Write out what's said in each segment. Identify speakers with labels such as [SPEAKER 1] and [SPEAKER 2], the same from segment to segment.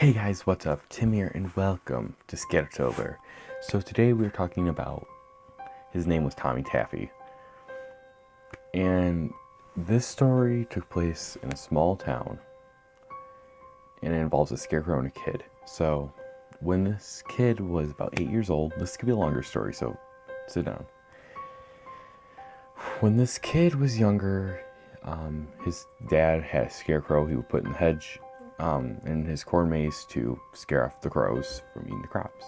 [SPEAKER 1] Hey guys, what's up? Tim here and welcome to Scaretober. So today we're talking about, his name was Tommy Taffy. And this story took place in a small town. And it involves a scarecrow and a kid. So when this kid was about 8 years old, this could be a longer story, so sit down. When this kid was younger, his dad had a scarecrow he would put in the hedge in his corn maze to scare off the crows from eating the crops.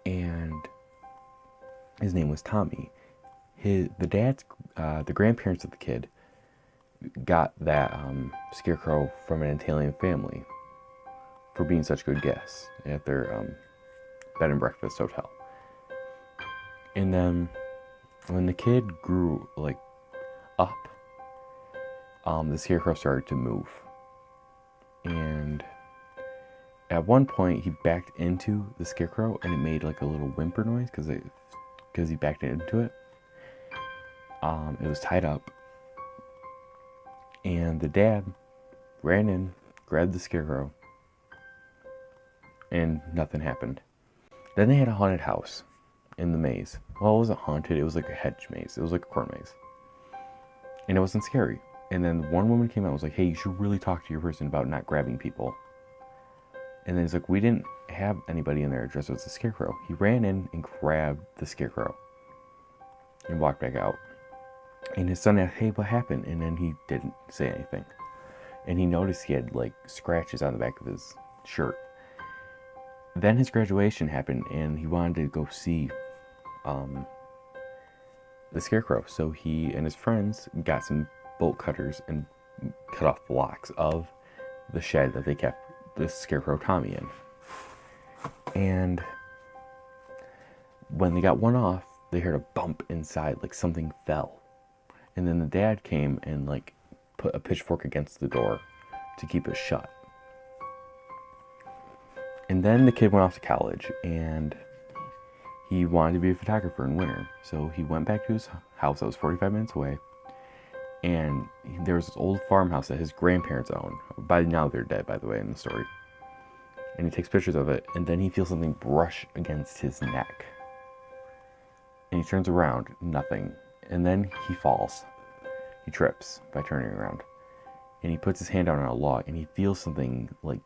[SPEAKER 1] And his name was Tommy. The grandparents of the kid got that scarecrow from an Italian family for being such good guests at their bed and breakfast hotel. And then when the kid grew up, the scarecrow started to move. And at one point he backed into the scarecrow and it made like a little whimper noise because he backed into it. It was tied up. And the dad ran in, grabbed the scarecrow, and nothing happened. Then they had a haunted house in the maze. Well, it wasn't haunted, it was like a hedge maze. It was like a corn maze. And it wasn't scary. And then one woman came out and was like, hey, you should really talk to your person about not grabbing people. And then he's like, we didn't have anybody in there dressed as a scarecrow. He ran in and grabbed the scarecrow and walked back out. And his son asked, hey, what happened? And then he didn't say anything. And he noticed he had like scratches on the back of his shirt. Then his graduation happened and he wanted to go see the scarecrow. So he and his friends got some bolt cutters and cut off blocks of the shed that they kept the scarecrow Tommy in. And when they got one off, they heard a bump inside, like something fell. And then the dad came and like put a pitchfork against the door to keep it shut. And then the kid went off to college and he wanted to be a photographer in winter. So he went back to his house that was 45 minutes away. And there was this old farmhouse that his grandparents owned. By now they're dead, by the way, in the story. And he takes pictures of it, and then he feels something brush against his neck. And he turns around, nothing. And then he falls. He trips by turning around. And he puts his hand down on a log, and he feels something like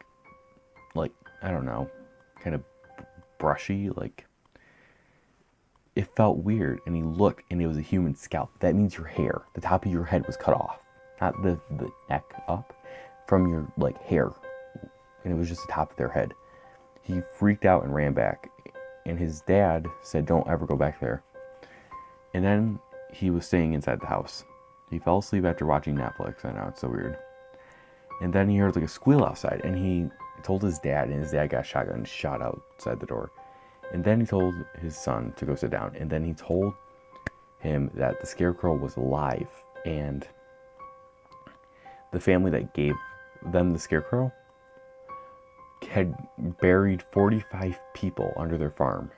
[SPEAKER 1] I don't know, kind of brushy, like it felt weird. And he looked, and it was a human scalp. That means your hair, the top of your head was cut off, not the neck up, from your like hair, and it was just the top of their head. He freaked out and ran back, and his dad said, "Don't ever go back there." And then he was staying inside the house. He fell asleep after watching Netflix. I know, it's so weird. And then he heard like a squeal outside, and he told his dad, and his dad got a shotgun and shot outside the door. And then he told his son to go sit down, and then he told him that the scarecrow was alive, and the family that gave them the scarecrow had buried 45 people under their farm.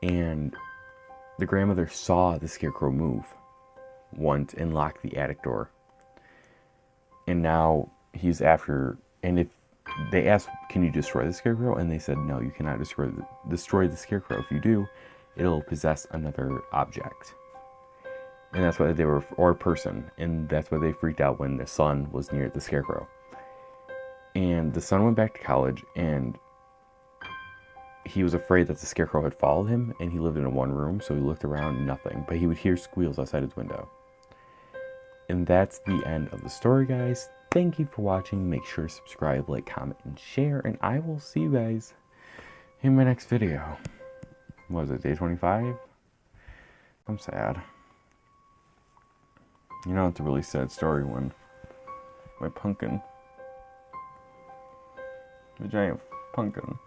[SPEAKER 1] And the grandmother saw the scarecrow move once and locked the attic door. And now he's after, and if they asked, can you destroy the scarecrow? And they said, no, you cannot destroy the scarecrow. If you do, it'll possess another object. And that's why they were, or a person. And that's why they freaked out when the son was near the scarecrow. And the son went back to college, and he was afraid that the scarecrow had followed him, and he lived in a one room, so he looked around, nothing. But he would hear squeals outside his window. And that's the end of the story, guys. Thank you for watching. Make sure to subscribe, like, comment, and share. And I will see you guys in my next video. What is it, day 25? I'm sad. You know, it's a really sad story when my pumpkin, the giant pumpkin,